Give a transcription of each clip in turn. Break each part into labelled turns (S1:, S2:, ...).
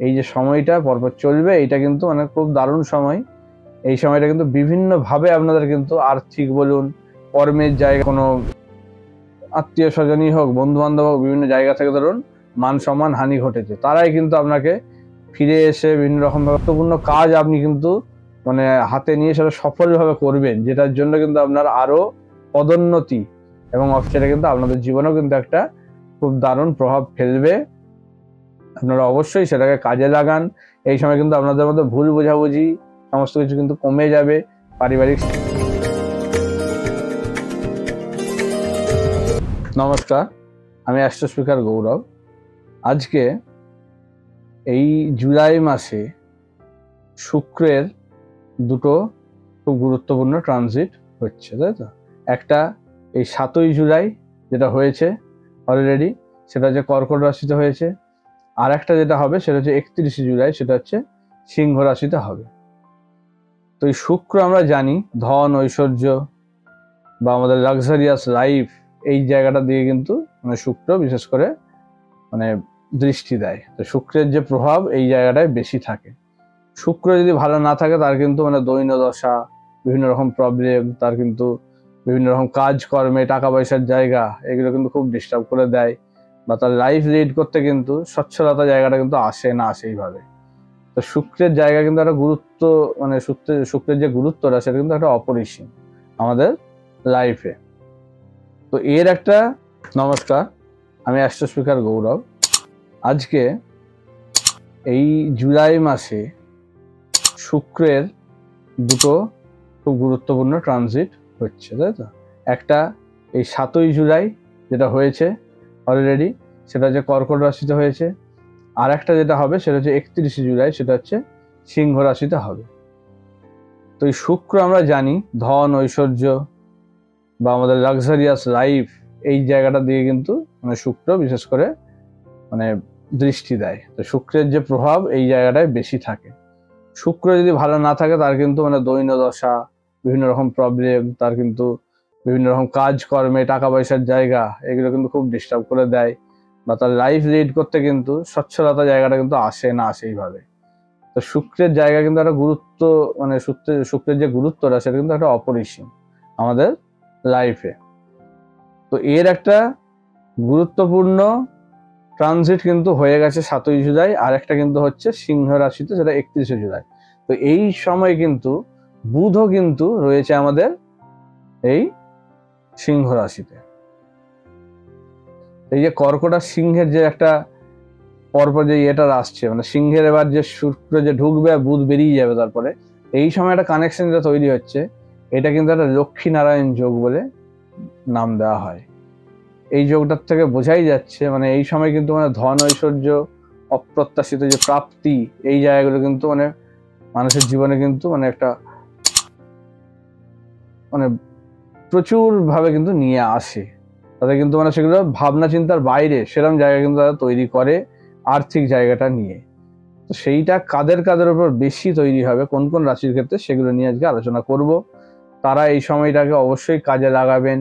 S1: এই যে সময়টা পরপর চলবে, এটা কিন্তু মানে খুব দারুণ সময়। এই সময়টা কিন্তু বিভিন্নভাবে আপনাদের কিন্তু আর্থিক বলুন, কর্মের জায়গা, কোনো আত্মীয় স্বজনই হোক, বন্ধু বান্ধব হোক, বিভিন্ন জায়গা থেকে ধরুন মান সম্মান হানি ঘটেছে, তারাই কিন্তু আপনাকে ফিরে এসে বিভিন্ন রকম গুরুত্বপূর্ণ কাজ আপনি কিন্তু মানে হাতে নিয়ে সেটা সফলভাবে করবেন, যেটার জন্য কিন্তু আপনার আরো পদোন্নতি এবং সেটা কিন্তু আপনাদের জীবনেও কিন্তু একটা খুব দারুণ প্রভাব ফেলবে। আপনারা অবশ্যই সেটাকে কাজে লাগান। এই সময় কিন্তু আপনাদের মধ্যে ভুল বোঝাবুঝি সমস্ত কিছু কিন্তু কমে যাবে। পারিবারিক নমস্কার, আমি অ্যাস্ট্রো স্পিকার গৌরব। আজকে এই জুলাই মাসে শুক্রের দুটো খুব গুরুত্বপূর্ণ ট্রানজিট হচ্ছে, তাই তো? একটা এই 7ই জুলাই যেটা হয়েছে অলরেডি, সেটা হচ্ছে কর্কট রাশিতে হয়েছে। আর একটা যেটা হবে সেটা হচ্ছে 31শে জুলাই, সেটা হচ্ছে সিংহ রাশিতে হবে। তো এই শুক্র আমরা জানি ধন, ঐশ্বর্য বা আমাদের লাক্সারিয়াস লাইফ, এই জায়গাটা দিয়ে কিন্তু মানে শুক্র বিশেষ করে মানে দৃষ্টি দেয়। তো শুক্রের যে প্রভাব এই জায়গাটায় বেশি থাকে। শুক্র যদি ভালো না থাকে তার কিন্তু মানে দৈন্য দশা, বিভিন্ন রকম প্রবলেম, তার কিন্তু বিভিন্ন রকম কাজকর্মে, টাকা পয়সার জায়গা, এগুলো কিন্তু খুব ডিস্টার্ব করে দেয়, বা তার লাইফ লিড করতে কিন্তু স্বচ্ছলতা জায়গাটা কিন্তু আসে না সেইভাবে। তো শুক্রের জায়গা কিন্তু একটা গুরুত্ব, মানে শুক্রের যে গুরুত্বটা সেটা কিন্তু একটা অপরিসীম আমাদের লাইফে। তো এর একটা নমস্কার, আমি অ্যাস্ট্রো স্পিকার গৌরব। আজকে এই জুলাই মাসে শুক্রের দুটো খুব গুরুত্বপূর্ণ ট্রানজিট হচ্ছে, তাই তো? একটা এই 7ই জুলাই যেটা হয়েছে অলরেডি, সেটা হচ্ছে কর্কট রাশিতে হয়েছে। আর একটা যেটা হবে সেটা হচ্ছে 31শে জুলাই, সেটা হচ্ছে সিংহ রাশিতে হবে। তো এই শুক্র আমরা জানি ধন, ঐশ্বর্য বা আমাদের লাক্সারিয়াস লাইফ, এই জায়গাটা দিয়ে কিন্তু মানে শুক্র বিশেষ করে মানে দৃষ্টি দেয়। তো শুক্রের যে প্রভাব এই জায়গাটায় বেশি থাকে। শুক্র যদি ভালো না থাকে তার কিন্তু মানে দৈন্য দশা, বিভিন্ন রকম প্রবলেম, তার কিন্তু বিভিন্ন রকম কাজকর্মে, টাকা পয়সার জায়গা, এগুলো কিন্তু খুব ডিস্টার্ব করে দেয়, বা তার লাইফ লিড করতে কিন্তু স্বচ্ছলতা জায়গাটা কিন্তু আসে না সেইভাবে। তো শুক্রের জায়গা কিন্তু একটা গুরুত্ব, মানে শুক্রের যে গুরুত্বটা সেটা কিন্তু একটা অপরিসীম আমাদের লাইফে। তো এর একটা গুরুত্বপূর্ণ ট্রানজিট কিন্তু হয়ে গেছে 7ই জুলাই, আর একটা কিন্তু হচ্ছে সিংহ রাশিতে, সেটা 31শে জুলাই। তো এই সময় কিন্তু বুধও কিন্তু রয়েছে আমাদের এই সিংহ রাশিতে। এই যে কর্কট আর সিংহের যে একটা পরপর যে এটা আসছে, মানে সিংহের এবার যে শুক্র যে ঢুকবে আর বুধ বেরিয়ে যাবে, তারপরে এই সময় একটা কানেকশন যেটা তৈরি হচ্ছে, এটা কিন্তু একটা লক্ষ্মী নারায়ণ যোগ বলে নাম দেওয়া হয়। এই যোগটার থেকে বোঝাই যাচ্ছে মানে এই সময় কিন্তু মানে ধন, ঐশ্বর্য, অপ্রত্যাশিত যে প্রাপ্তি, এই জায়গাগুলো কিন্তু মানে মানুষের জীবনে কিন্তু মানে একটা মানে প্রচুর ভাবে কিন্তু নিয়ে আসে। তাদের কিন্তু মানে সেগুলো ভাবনা চিন্তার বাইরে সেরকম জায়গা কিন্তু তারা তৈরি করে আর্থিক জায়গাটা নিয়ে। তো সেইটা কাদের কাদের উপর বেশি তৈরি হবে, কোন কোন রাশির ক্ষেত্রে, সেগুলো নিয়ে আজকে আলোচনা করব। তারা এই সময়টাকে অবশ্যই কাজে লাগাবেন।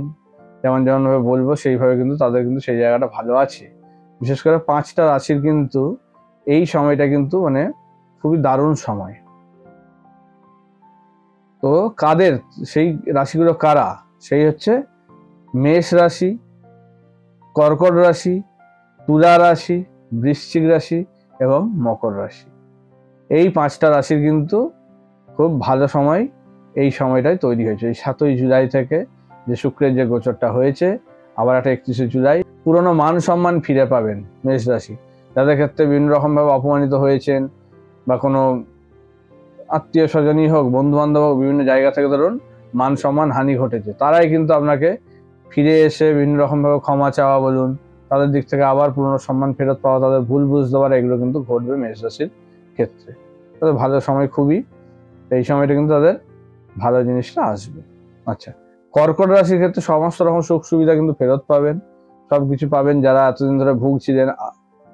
S1: যেমন ভাবে বলবো সেইভাবে কিন্তু তাদের কিন্তু সেই জায়গাটা ভালো আছে। বিশেষ করে 5টা রাশির কিন্তু এই সময়টা কিন্তু মানে খুবই দারুণ সময়। তো কাদের সেই রাশিগুলো কারা? সেই হচ্ছে মেষ রাশি, কর্কট রাশি, তুলা রাশি, বৃশ্চিক রাশি এবং মকর রাশি। এই 5টা রাশির কিন্তু খুব ভালো সময় এই সময়টাই তৈরি হয়েছে। এই 7ই জুলাই থেকে যে শুক্রের যে গোচরটা হয়েছে, আবার একটা 31শে জুলাই, পুরনো মান সম্মান ফিরে পাবেন মেষ রাশি। যাদের ক্ষেত্রে বিভিন্ন রকমভাবে অপমানিত হয়েছেন, বা কোনো আত্মীয় স্বজনই হোক, বন্ধু বান্ধব হোক, বিভিন্ন জায়গা থেকে ধরুন মান সম্মান হানি ঘটেছে, তারাই কিন্তু আপনাকে ফিরে এসে বিভিন্ন রকমভাবে ক্ষমা চাওয়া বলুন, তাদের দিক থেকে আবার পুরনো সম্মান ফেরত পাওয়া, তাদের ভুল বুঝতে পারা, এগুলো কিন্তু ঘটবে মেষ রাশির ক্ষেত্রে। তাদের ভালো সময় খুবই, এই সময়টা কিন্তু তাদের ভালো জিনিসটা আসবে। আচ্ছা, কর্কট রাশির ক্ষেত্রে সমস্ত রকম সুখ সুবিধা কিন্তু ফেরত পাবেন, সবকিছু পাবেন। যারা এতদিন ধরে ভুগছিলেন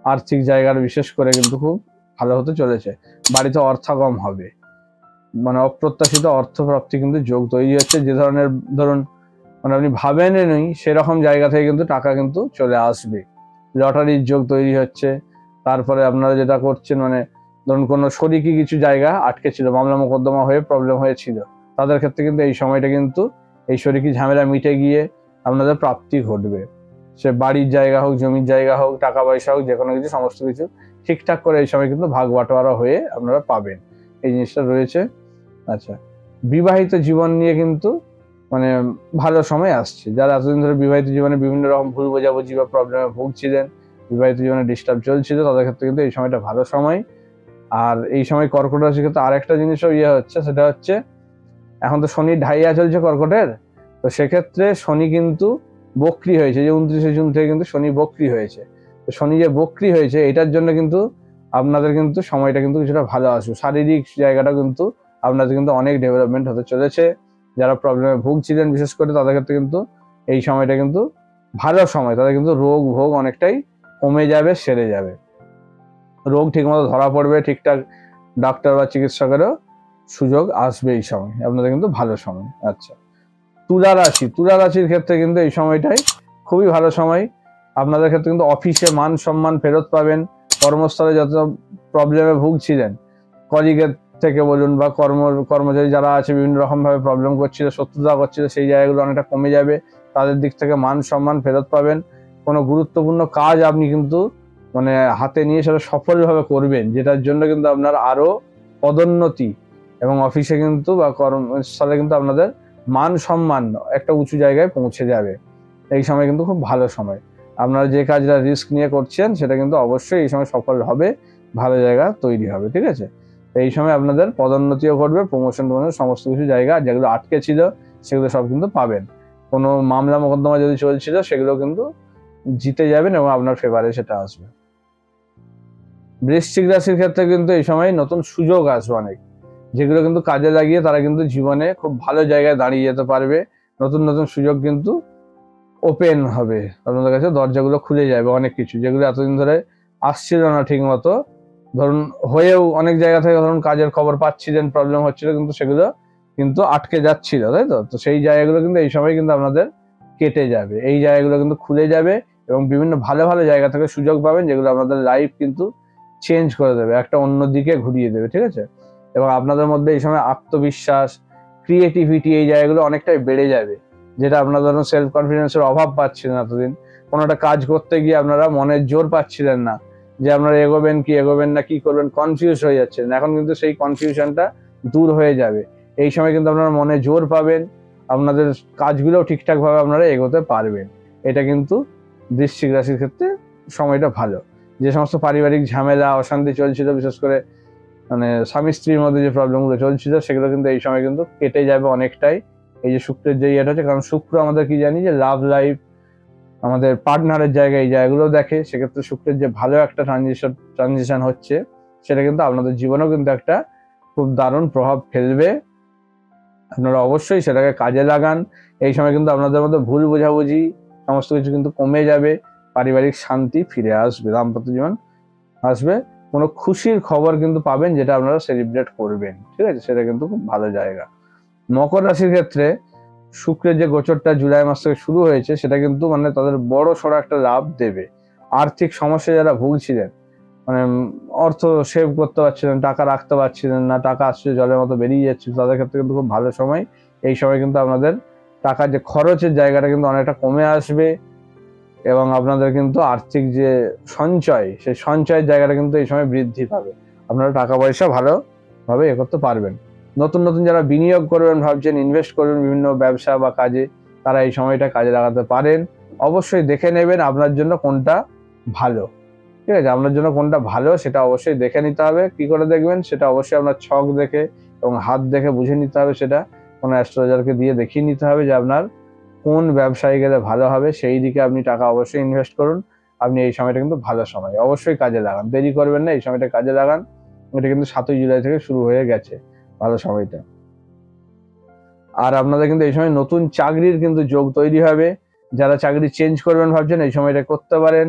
S1: আর্থিক জায়গার, বিশেষ করে কিন্তু খুব ভালো হতে চলেছে। বাড়িতে অর্থাগম হবে, মানে অপ্রত্যাশিত অর্থপ্রাপ্তি কিন্তু যোগ তৈরি হচ্ছে। যে ধরনের ধরুন মানে আপনি ভাবেনই সেরকম জায়গা থেকে কিন্তু টাকা কিন্তু চলে আসবে। লটারির যোগ তৈরি হচ্ছে। তারপরে আপনারা যেটা করছেন মানে ধরুন কোনো শরিকি কিছু জায়গা আটকে ছিল, মামলা মোকদ্দমা হয়ে প্রবলেম হয়েছিল, তাদের ক্ষেত্রে কিন্তু এই সময়টা কিন্তু এই শরিকি ঝামেলা মিটে গিয়ে আপনাদের প্রাপ্তি ঘটবে। সে বাড়ির জায়গা হোক, জমির জায়গা হোক, টাকা পয়সা হোক, যে কোনো কিছু সমস্ত কিছু ঠিকঠাক করে এই সময় কিন্তু ভাগ বাটোয়ারা হয়ে আপনারা পাবেন, এই জিনিসটা রয়েছে। আচ্ছা, বিবাহিত জীবন নিয়ে কিন্তু মানে ভালো সময় আসছে। যারা এতদিন ধরে বিবাহিত জীবনে বিভিন্ন রকম ভুল বোঝাবুঝি বা প্রবলেমে ভুগছিলেন, বিবাহিত জীবনে ডিস্টার্ব চলছিল, তাদের ক্ষেত্রে কিন্তু এই সময়টা ভালো সময়। আর এই সময় কর্কট রাশির ক্ষেত্রে আরেকটা জিনিসও হচ্ছে, সেটা হচ্ছে এখন তো শনির ঢাইয়া চলছে কর্কটের, তো সেক্ষেত্রে শনি কিন্তু বক্রি হয়েছে, যে 29শে জুন থেকে কিন্তু শনি বক্রি হয়েছে। তো শনি যে বক্রি হয়েছে, এটার জন্য কিন্তু আপনাদের কিন্তু সময়টা কিন্তু কিছুটা ভালো আসবে। শারীরিক জায়গাটা কিন্তু আপনাদের কিন্তু অনেক ডেভেলপমেন্ট হতে চলেছে। যারা প্রবলেমে ভুগছিলেন বিশেষ করে, তাদের ক্ষেত্রে কিন্তু এই সময়টা কিন্তু ভালো সময়। তাদের কিন্তু রোগ ভোগ অনেকটাই কমে যাবে, সেরে যাবে, রোগ ঠিকমতো ধরা পড়বে, ঠিকঠাক ডাক্তার বা চিকিৎসকেরও সুযোগ আসবে এই সময়, আপনাদের কিন্তু ভালো সময়। আচ্ছা, তুলা রাশির ক্ষেত্রে কিন্তু এই সময়টাই খুবই ভালো সময়। আপনাদের ক্ষেত্রে কিন্তু অফিসে মান সম্মান ফেরত পাবেন। কর্মস্থলে যত প্রবলেমে ভুগছিলেন, কলিগের থেকে বলুন বা কর্মচারী যারা আছে বিভিন্ন রকম ভাবে প্রবলেম করছিল, শত্রুতা করছিল, সেই জায়গাগুলো অনেকটা কমে যাবে। তাদের দিক থেকে মান সম্মান ফেরত পাবেন। কোনো গুরুত্বপূর্ণ কাজ আপনি কিন্তু মানে হাতে নিয়ে সেটা সফলভাবে করবেন, যেটার জন্য কিন্তু আপনার আরো পদোন্নতি এবং অফিসে কিন্তু বা কর্মস্থলে কিন্তু আপনাদের মান সম্মান একটা উঁচু জায়গায় পৌঁছে যাবে। এই সময় কিন্তু খুব ভালো সময়। আপনারা যে কাজটা রিস্ক নিয়ে করছেন সেটা কিন্তু অবশ্যই এই সময় সফল হবে, ভালো জায়গা তৈরি হবে, ঠিক আছে। এই সময় আপনাদের পদোন্নতিও ঘটবে, প্রমোশন সমস্ত কিছু জায়গা যেগুলো আটকে ছিল সেগুলো সব কিন্তু পাবেন। কোনো মামলা মোকদ্দমা যদি চলছিল সেগুলো কিন্তু জিতে যাবেন এবং আপনার ফেভারে সেটা আসবে। বৃশ্চিক রাশির ক্ষেত্রে কিন্তু এই সময় নতুন সুযোগ আসবে অনেক, যেগুলো কিন্তু কাজে লাগিয়ে তারা কিন্তু জীবনে খুব ভালো জায়গায় দাঁড়িয়ে যেতে পারবে। নতুন নতুন সুযোগ কিন্তু ওপেন হবে, আপনাদের কাছে দরজাগুলো খুলে যাবে। অনেক কিছু যেগুলো এতদিন ধরে আসছিল না ঠিক মতো, ধরুন হয়েও অনেক জায়গা থেকে ধরুন কাজের খবর পাচ্ছিলেন, প্রবলেম হচ্ছিল, কিন্তু সেগুলো কিন্তু আটকে যাচ্ছিল, তাই তো। তো সেই জায়গাগুলো কিন্তু এই সময় কিন্তু আপনাদের কেটে যাবে, এই জায়গাগুলো কিন্তু খুলে যাবে এবং বিভিন্ন ভালো ভালো জায়গা থেকে সুযোগ পাবেন, যেগুলো আপনাদের লাইফ কিন্তু চেঞ্জ করে দেবে, একটা অন্য দিকে ঘুরিয়ে দেবে, ঠিক আছে। এবং আপনাদের মধ্যে এই সময় আত্মবিশ্বাস, ক্রিয়েটিভিটি, এই জায়গাগুলো অনেকটাই বেড়ে যাবে, যেটা আপনাদের সেলফ কনফিডেন্সের অভাব পাচ্ছিলেন এতদিন। কোনো একটা কাজ করতে গিয়ে আপনারা মনের জোর পাচ্ছিলেন না, যে আপনারা এগোবেন কি এগোবেন না, কি করবেন, কনফিউজ হয়ে যাচ্ছেন। এখন কিন্তু সেই কনফিউশনটা দূর হয়ে যাবে। এই সময় কিন্তু আপনারা মনে জোর পাবেন, আপনাদের কাজগুলোও ঠিকঠাকভাবে আপনারা এগোতে পারবেন। এটা কিন্তু বৃশ্চিক রাশির ক্ষেত্রে সময়টা ভালো। যে সমস্ত পারিবারিক ঝামেলা অশান্তি চলছিল, বিশেষ করে মানে স্বামী স্ত্রীর মধ্যে যে প্রবলেমগুলো চলছিল, সেগুলো কিন্তু এই সময় কিন্তু কেটে যাবে অনেকটাই। এই যে শুক্রের যে ইয়েটা হচ্ছে, কারণ শুক্র আমাদের কি জানি যে লাভ লাইফ, আমাদের পার্টনারের জায়গায় এই জায়গাগুলো দেখে, সেক্ষেত্রে শুক্রের যে ভালো একটা ট্রানজিশন হচ্ছে, সেটা কিন্তু আপনাদের জীবনেও কিন্তু একটা খুব দারুণ প্রভাব ফেলবে। আপনারা অবশ্যই সেটাকে কাজে লাগান। এই সময় কিন্তু আপনাদের মধ্যে ভুল বোঝাবুঝি সমস্ত কিছু কিন্তু কমে যাবে, পারিবারিক শান্তি ফিরে আসবে, দাম্পত্য জীবন আসবে, কোনো খুশির খবর কিন্তু পাবেন, যেটা আপনারা সেলিব্রেট করবেন, ঠিক আছে। সেটা কিন্তু খুব ভালো জায়গা। মকর রাশির ক্ষেত্রে শুক্রের যে গোচরটা জুলাই মাস থেকে শুরু হয়েছে, সেটা কিন্তু মানে তাদের বড় সড়ো একটা লাভ দেবে। আর্থিক সমস্যা যারা ভুগছিলেন, মানে অর্থ সেভ করতে পারছিলেন, টাকা রাখতে পারছিলেন না, টাকা আসছে জলের মতো বেরিয়ে যাচ্ছে, তাদের ক্ষেত্রে কিন্তু খুব ভালো সময়। এই সময় কিন্তু আপনাদের টাকার যে খরচের জায়গাটা কিন্তু অনেকটা কমে আসবে এবং আপনাদের কিন্তু আর্থিক যে সঞ্চয়, সেই সঞ্চয়ের জায়গাটা কিন্তু এই সময় বৃদ্ধি পাবে। আপনারা টাকা পয়সা ভালোভাবে এ করতে পারবেন। নতুন নতুন যারা বিনিয়োগ করবেন ভাবছেন, ইনভেস্ট করবেন বিভিন্ন ব্যবসা বা কাজে, তারা এই সময়টা কাজে লাগাতে পারেন। অবশ্যই দেখে নেবেন আপনার জন্য কোনটা ভালো, ঠিক আছে। আপনার জন্য কোনটা ভালো সেটা অবশ্যই দেখে নিতে হবে। কি করে দেখবেন সেটা অবশ্যই আপনার ছক দেখে এবং হাত দেখে বুঝে নিতে হবে। সেটা কোনো অ্যাস্ট্রোলজারকে দিয়ে দেখিয়ে নিতে হবে যে আপনার কোন ব্যবসায় গেলে ভালো হবে, সেই দিকে আপনি টাকা অবশ্যই ইনভেস্ট করুন। আপনি এই সময়টা কিন্তু ভালো সময়, অবশ্যই কাজে লাগান, দেরি করবেন না, এই সময়টা কাজে লাগান। এটা কিন্তু 7ই জুলাই থেকে শুরু হয়ে গেছে ভালো সময়টা। আর আপনাদের কিন্তু এই সময় নতুন চাকরির কিন্তু যোগ তৈরি হবে। যারা চাকরি চেঞ্জ করবেন ভাবছেন, এই সময়টা করতে পারেন।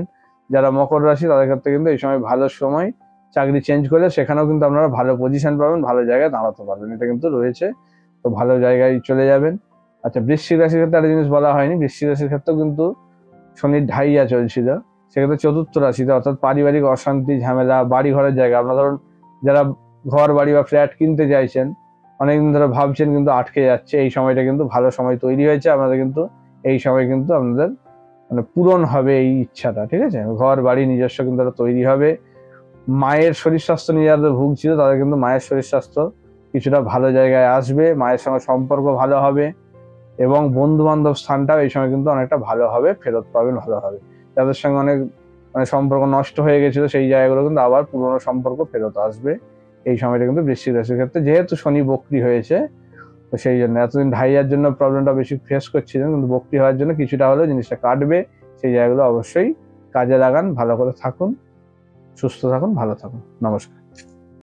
S1: যারা মকর রাশি, তাদের ক্ষেত্রে কিন্তু এই সময় ভালো সময়, চাকরি চেঞ্জ করলে সেখানেও কিন্তু আপনারা ভালো পজিশন পাবেন, ভালো জায়গায় দাঁড়াতে পারবেন, এটা কিন্তু রয়েছে। তো ভালো জায়গায় চলে যাবেন। আচ্ছা, বৃশ্চিক রাশির ক্ষেত্রে একটা জিনিস বলা হয়নি, বৃশ্চিক রাশির ক্ষেত্রেও কিন্তু শনির ঢাইয়া চলছিল, সেক্ষেত্রে চতুর্থ রাশিতে, অর্থাৎ পারিবারিক অশান্তি ঝামেলা, বাড়ি ঘরের জায়গা, আপনার ধরুন যারা ঘর বাড়ি বা ফ্ল্যাট কিনতে চাইছেন, অনেকদিন ধরে ভাবছেন কিন্তু আটকে যাচ্ছে, এই সময়টা কিন্তু ভালো সময় তৈরি হয়েছে আপনাদের, কিন্তু এই সময় কিন্তু আপনাদের মানে পূরণ হবে এই ইচ্ছাটা, ঠিক আছে? ঘর বাড়ি নিজস্ব কিন্তু তৈরি হবে। মায়ের শরীর স্বাস্থ্য নিয়ে যাদের ভুগছিল তাদের কিন্তু মায়ের শরীর স্বাস্থ্য কিছুটা ভালো জায়গায় আসবে, মায়ের সঙ্গে সম্পর্ক ভালো হবে, এবং বন্ধু বান্ধব স্থানটাও এই সময় কিন্তু অনেকটা ভালো হবে, ফেরত পাবেন ভালোভাবে। যাদের সঙ্গে অনেক মানে সম্পর্ক নষ্ট হয়ে গেছিল সেই জায়গাগুলো কিন্তু আবার পুরনো সম্পর্ক ফেরত আসবে এই সময়টা কিন্তু বৃশ্চিক রাশির ক্ষেত্রে। যেহেতু শনি বক্রি হয়েছে, তো সেই জন্য এতদিন ঢাইয়ার জন্য প্রবলেমটা বেশি ফেস করছিলেন, কিন্তু বক্রি হওয়ার জন্য কিছুটা হলেও জিনিসটা কাটবে। সেই জায়গাগুলো অবশ্যই কাজে লাগান, ভালো করে থাকুন, সুস্থ থাকুন, ভালো থাকুন। নমস্কার।